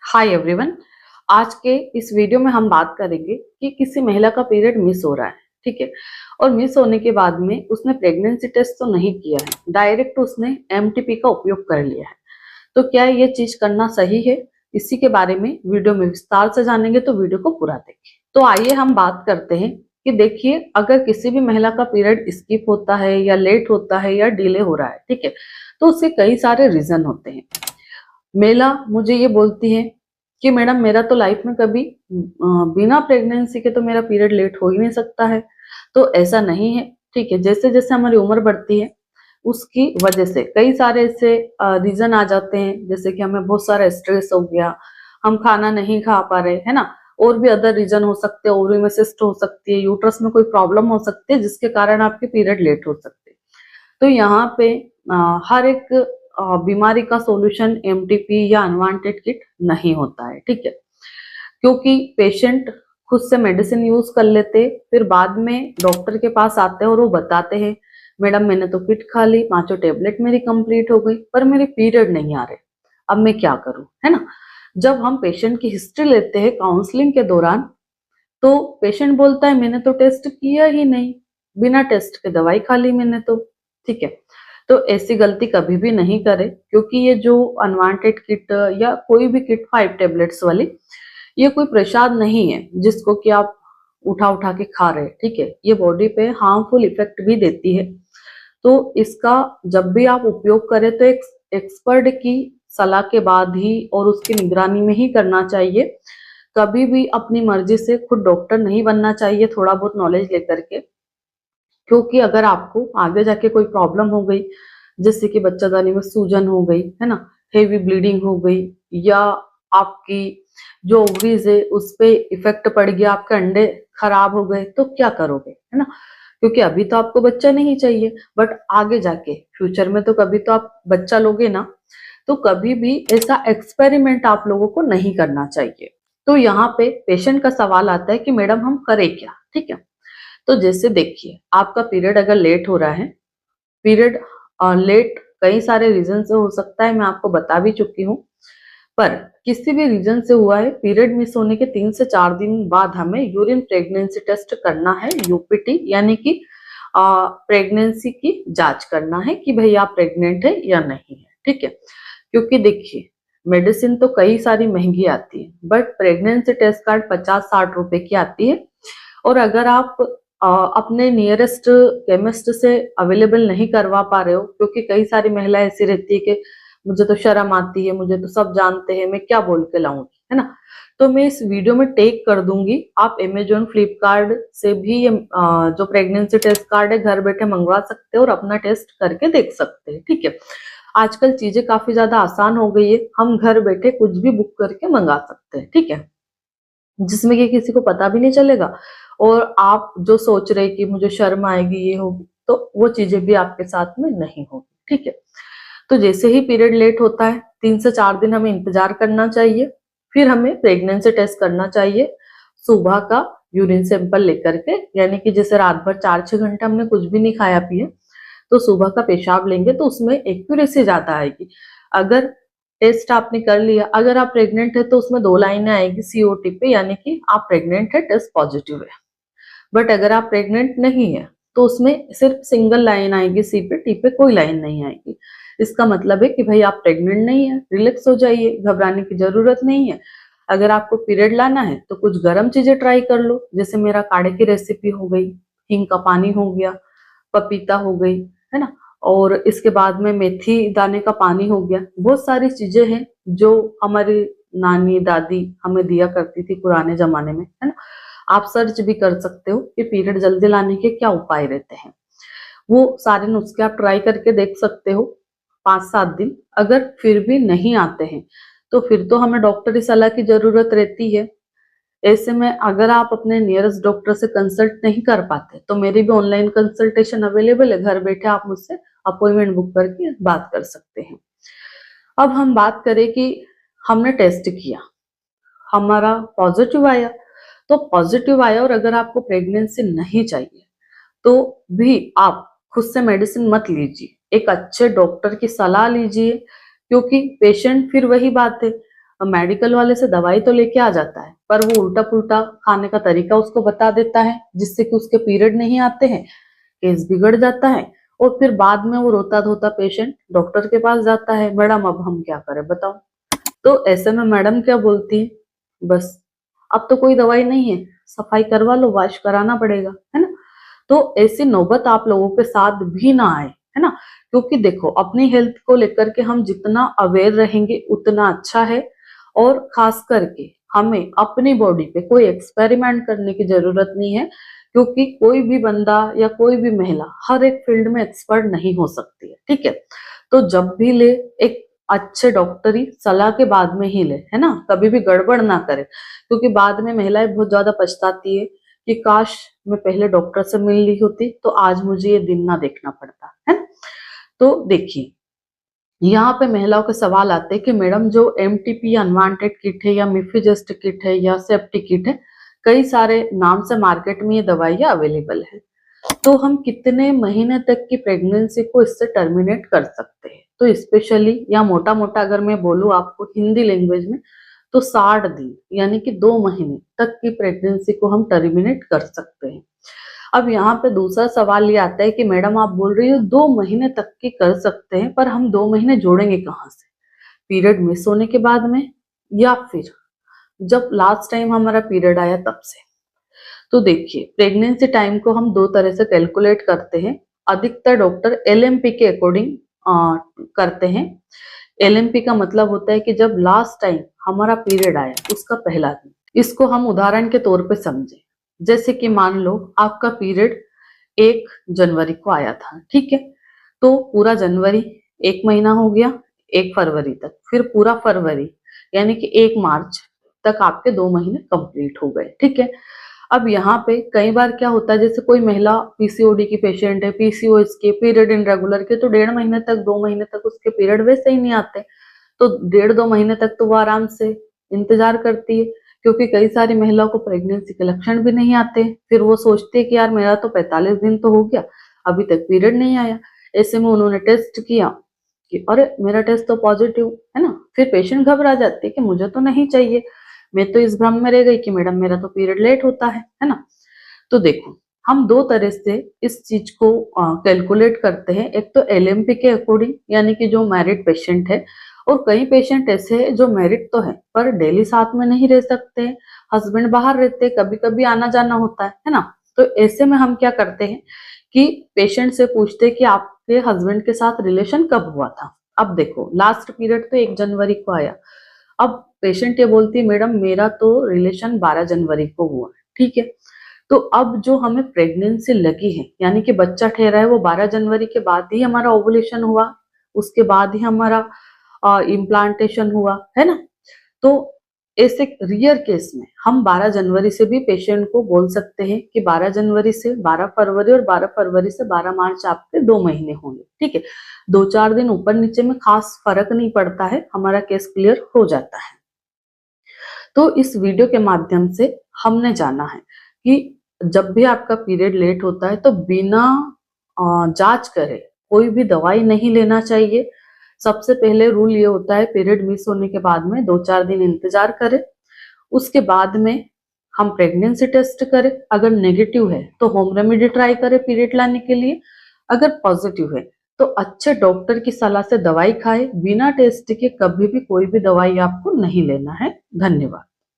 Hi everyone. आज के इस वीडियो में हम बात करेंगे कि किसी महिला का पीरियड मिस हो रहा है, ठीक है। और मिस होने के बाद में उसने प्रेगनेंसी टेस्ट तो नहीं किया है, डायरेक्ट उसने एमटीपी का उपयोग कर लिया है। तो क्या ये चीज करना सही है? इसी के बारे में वीडियो में विस्तार से जानेंगे, तो वीडियो को पूरा देखें। तो आइए हम बात करते हैं कि देखिए, अगर किसी भी महिला का पीरियड स्किप होता है या लेट होता है या डिले हो रहा है, ठीक है, तो उसके कई सारे रीजन होते हैं। महिला मुझे ये बोलती है कि मैडम, मेरा तो लाइफ में कभी बिना प्रेगनेंसी के तो मेरा पीरियड लेट हो ही नहीं सकता है। तो ऐसा नहीं है, ठीक है। जैसे जैसे हमारी उम्र बढ़ती है, उसकी वजह से कई सारे ऐसे रीजन आ जाते हैं, जैसे कि हमें बहुत सारा स्ट्रेस हो गया, हम खाना नहीं खा पा रहे, है ना। और भी अदर रीजन हो सकते हैं, ओवरी में सिस्ट हो सकती है, यूट्रस में कोई प्रॉब्लम हो सकती है, जिसके कारण आपके पीरियड लेट हो सकते हैं। तो यहाँ पे हर एक बीमारी का सॉल्यूशन एमटीपी या अनवांटेड किट नहीं होता है, ठीक है। क्योंकि पेशेंट खुद से मेडिसिन यूज कर लेते, फिर बाद में डॉक्टर के पास आते हैं और वो बताते हैं, मैडम मैंने तो किट खा ली, 5 टेबलेट मेरी कंप्लीट हो गई, पर मेरे पीरियड नहीं आ रहे, अब मैं क्या करूं, है ना। जब हम पेशेंट की हिस्ट्री लेते हैं काउंसलिंग के दौरान, तो पेशेंट बोलता है मैंने तो टेस्ट किया ही नहीं, बिना टेस्ट के दवाई खा ली मैंने तो, ठीक है। तो ऐसी गलती कभी भी नहीं करें, क्योंकि ये जो अनवांटेड किट या कोई भी किट 5 टेबलेट्स वाली, ये कोई प्रसाद नहीं है जिसको कि आप उठा उठा के खा रहे हैं, ठीक है। ये बॉडी पे हार्मफुल इफेक्ट भी देती है। तो इसका जब भी आप उपयोग करें तो एक एक्सपर्ट की सलाह के बाद ही और उसकी निगरानी में ही करना चाहिए। कभी भी अपनी मर्जी से खुद डॉक्टर नहीं बनना चाहिए, थोड़ा बहुत नॉलेज लेकर के। क्योंकि अगर आपको आगे जाके कोई प्रॉब्लम हो गई, जैसे कि बच्चादानी में सूजन हो गई, है ना, हेवी ब्लीडिंग हो गई, या आपकी जो ओवरीज है उस पे इफेक्ट पड़ गया, आपके अंडे खराब हो गए, तो क्या करोगे, है ना। क्योंकि अभी तो आपको बच्चा नहीं चाहिए, बट आगे जाके फ्यूचर में तो कभी तो आप बच्चा लोगे ना। तो कभी भी ऐसा एक्सपेरिमेंट आप लोगों को नहीं करना चाहिए। तो यहाँ पे पेशेंट का सवाल आता है कि मैडम हम करें क्या, ठीक है। तो जैसे देखिए, आपका पीरियड अगर लेट हो रहा है, पीरियड लेट कई सारे रीजन से हो सकता है, मैं आपको बता भी चुकी हूँ। पर किसी भी रीजन से हुआ है, पीरियड मिस होने के 3 से 4 दिन बाद हमें यूरिन प्रेगनेंसी टेस्ट करना है, यूपीटी, यानी कि प्रेगनेंसी की जांच करना है कि भाई आप प्रेग्नेंट है या नहीं है, ठीक है। क्योंकि देखिए, मेडिसिन तो कई सारी महंगी आती है, बट प्रेगनेंसी टेस्ट कार्ड 50-60 रुपए की आती है। और अगर आप अपने नियरेस्ट केमिस्ट से अवेलेबल नहीं करवा पा रहे हो, क्योंकि कई सारी महिलाएं ऐसी रहती है कि मुझे तो शर्म आती है, मुझे तो सब जानते हैं, मैं क्या बोल के लाऊंगी, है ना। तो मैं इस वीडियो में टैग कर दूंगी, आप अमेजोन फ्लिपकार्ट से भी ये जो प्रेगनेंसी टेस्ट कार्ड है घर बैठे मंगवा सकते हो और अपना टेस्ट करके देख सकते हैं, ठीक है। आजकल चीजें काफी ज्यादा आसान हो गई है, हम घर बैठे कुछ भी बुक करके मंगा सकते हैं, ठीक है, जिसमें कि किसी को पता भी नहीं चलेगा। और आप जो सोच रहे कि मुझे शर्म आएगी, ये होगी, तो वो चीजें भी आपके साथ में नहीं होगी, ठीक है। तो जैसे ही पीरियड लेट होता है, 3 से 4 दिन हमें इंतजार करना चाहिए, फिर हमें प्रेगनेंसी टेस्ट करना चाहिए। सुबह का यूरिन सैंपल लेकर के, यानी कि जैसे रात भर 4-6 घंटे हमने कुछ भी नहीं खाया पिया, तो सुबह का पेशाब लेंगे तो उसमें एक्यूरेसी ज्यादा आएगी। अगर टेस्ट आपने कर लिया, अगर आप प्रेग्नेंट है तो उसमें 2 लाइनें आएगी सीओटी पे, यानी कि आप प्रेग्नेंट है, टेस्ट पॉजिटिव है। बट अगर आप प्रेग्नेंट नहीं है तो उसमें सिर्फ सिंगल लाइन आएगी, सी पे, टी पे कोई लाइन नहीं आएगी। इसका मतलब है कि भाई आप प्रेग्नेंट नहीं है, रिलैक्स हो जाइए, घबराने की जरूरत नहीं है। अगर आपको पीरियड लाना है तो कुछ गर्म चीजें ट्राई कर लो, जैसे मेरा काढ़े की रेसिपी हो गई, हींग का पानी हो गया, पपीता हो गई, है ना। और इसके बाद में मेथी दाने का पानी हो गया। बहुत सारी चीजें हैं जो हमारी नानी दादी हमें दिया करती थी पुराने जमाने में, है ना। आप सर्च भी कर सकते हो कि पीरियड जल्दी लाने के क्या उपाय रहते हैं। वो सारे नुस्खे आप ट्राई करके देख सकते हो 5-7 दिन। अगर फिर भी नहीं आते हैं तो फिर तो हमें डॉक्टरी सलाह की जरूरत रहती है। ऐसे में अगर आप अपने नियरेस्ट डॉक्टर से कंसल्ट नहीं कर पाते तो मेरी भी ऑनलाइन कंसल्टेशन अवेलेबल है, घर बैठे आप मुझसे अपॉइंटमेंट बुक करके बात कर सकते हैं। अब हम बात करें कि हमने टेस्ट किया, हमारा पॉजिटिव आया, तो पॉजिटिव आया और अगर आपको प्रेगनेंसी नहीं चाहिए तो भी आप खुद से मेडिसिन मत लीजिए, एक अच्छे डॉक्टर की सलाह लीजिए। क्योंकि पेशेंट, फिर वही बात है, मेडिकल वाले से दवाई तो लेके आ जाता है, पर वो उल्टा पुल्टा खाने का तरीका उसको बता देता है, जिससे कि उसके पीरियड नहीं आते हैं, केस बिगड़ जाता है। और फिर बाद में वो रोता धोता पेशेंट डॉक्टर के पास जाता है, मैडम अब हम क्या करें बताओ। तो ऐसे में मैडम क्या बोलती है, बस अब तो कोई दवाई नहीं है, सफाई करवा लो, वॉश कराना पड़ेगा, है ना। तो ऐसी नौबत आप लोगों के साथ भी ना आए, है ना। क्योंकि देखो, अपनी हेल्थ को लेकर के हम जितना अवेयर रहेंगे उतना अच्छा है। और खास करके हमें अपनी बॉडी पे कोई एक्सपेरिमेंट करने की जरूरत नहीं है, क्योंकि कोई भी बंदा या कोई भी महिला हर एक फील्ड में एक्सपर्ट नहीं हो सकती है, ठीक है। तो जब भी ले, एक अच्छे डॉक्टरी सलाह के बाद में ही ले, है ना, कभी भी गड़बड़ ना करे। क्योंकि बाद में महिलाएं बहुत ज्यादा पछताती है कि काश मैं पहले डॉक्टर से मिल ली होती तो आज मुझे ये दिन ना देखना पड़ता, है ना। तो देखिए, यहाँ पे महिलाओं के सवाल आते हैं कि मैडम जो एमटीपी अनवांटेड किट है या मिफिजेस्ट किट है या सेप्टी किट है, कई सारे नाम से मार्केट में ये दवाइयाँ अवेलेबल है, तो हम कितने महीने तक की प्रेगनेंसी को इससे टर्मिनेट कर सकते हैं। तो स्पेशली या मोटा मोटा अगर मैं बोलूँ आपको हिंदी लैंग्वेज में, तो 60 दिन यानी कि 2 महीने तक की प्रेगनेंसी को हम टर्मिनेट कर सकते हैं। अब यहाँ पे दूसरा सवाल ये आता है कि मैडम आप बोल रही हो 2 महीने तक की कर सकते हैं, पर हम 2 महीने जोड़ेंगे कहाँ से, पीरियड मिस होने के बाद में या फिर जब लास्ट टाइम हमारा पीरियड आया तब से। तो देखिए, प्रेगनेंसी टाइम को हम 2 तरह से कैलकुलेट करते हैं। अधिकतर डॉक्टर एलएमपी के अकॉर्डिंग करते हैं। एलएमपी का मतलब होता है कि जब लास्ट टाइम हमारा पीरियड आया उसका पहला दिन। इसको हम उदाहरण के तौर पे समझे, जैसे कि मान लो आपका पीरियड 1 जनवरी को आया था, ठीक है। तो पूरा जनवरी 1 महीना हो गया, 1 फरवरी तक, फिर पूरा फरवरी यानी कि 1 मार्च तक आपके 2 महीने कंप्लीट हो गए, ठीक है। अब यहाँ पे कई बार क्या होता है, जैसे कोई महिला पीसीओडी की पेशेंट है, पीसीओएस के, पीरियड इनरेगुलर के, तो 1.5 महीने तक 2 महीने तक उसके पीरियड वैसे ही नहीं आते। तो 1.5-2 महीने तक तो वो आराम से इंतजार करती है, क्योंकि कई सारी महिलाओं को प्रेगनेंसी के लक्षण भी नहीं आते। फिर वो सोचते है कि यार मेरा तो 45 दिन तो हो गया, अभी तक पीरियड नहीं आया। ऐसे में उन्होंने टेस्ट किया कि अरे मेरा टेस्ट तो पॉजिटिव है ना। फिर पेशेंट घबरा जाती है कि मुझे तो नहीं चाहिए, मैं तो इस भ्रम में रह गई कि मैडम मेरा तो पीरियड लेट होता है ना। तो देखो, हम 2 तरह से इस चीज को कैलकुलेट करते हैं। एक तो एलएमपी के अकॉर्डिंग, यानी कि जो मैरिड पेशेंट है, और कई पेशेंट ऐसे हैं जो मैरिड तो है पर डेली साथ में नहीं रह सकते, हस्बैंड बाहर रहते हैं, कभी कभी आना जाना होता है ना। तो ऐसे में हम क्या करते हैं कि पेशेंट से पूछते हैं कि आपके हस्बैंड के साथ रिलेशन कब हुआ था। अब देखो, लास्ट पीरियड तो 1 जनवरी को आया। अब पेशेंट ये बोलती है मैडम मेरा तो रिलेशन 12 जनवरी को हुआ, ठीक है। तो अब जो हमें प्रेगनेंसी लगी है, यानी कि बच्चा ठहरा है, वो 12 जनवरी के बाद ही हमारा ओवुलेशन हुआ, उसके बाद ही हमारा इम्प्लांटेशन हुआ, है ना। तो ऐसे रियर केस में हम 12 जनवरी से भी पेशेंट को बोल सकते हैं कि 12 जनवरी से 12 फरवरी और 12 फरवरी से 12 मार्च आपके 2 महीने होंगे, ठीक है। 2-4 दिन ऊपर नीचे में खास फर्क नहीं पड़ता है, हमारा केस क्लियर हो जाता है। तो इस वीडियो के माध्यम से हमने जाना है कि जब भी आपका पीरियड लेट होता है तो बिना जांच करे कोई भी दवाई नहीं लेना चाहिए। सबसे पहले रूल ये होता है, पीरियड मिस होने के बाद में 2-4 दिन इंतजार करें। उसके बाद में हम प्रेगनेंसी टेस्ट करें, अगर नेगेटिव है तो होम रेमेडी ट्राई करें पीरियड लाने के लिए, अगर पॉजिटिव है तो अच्छे डॉक्टर की सलाह से दवाई खाएं। बिना टेस्ट के कभी भी कोई भी दवाई आपको नहीं लेना है। धन्यवाद।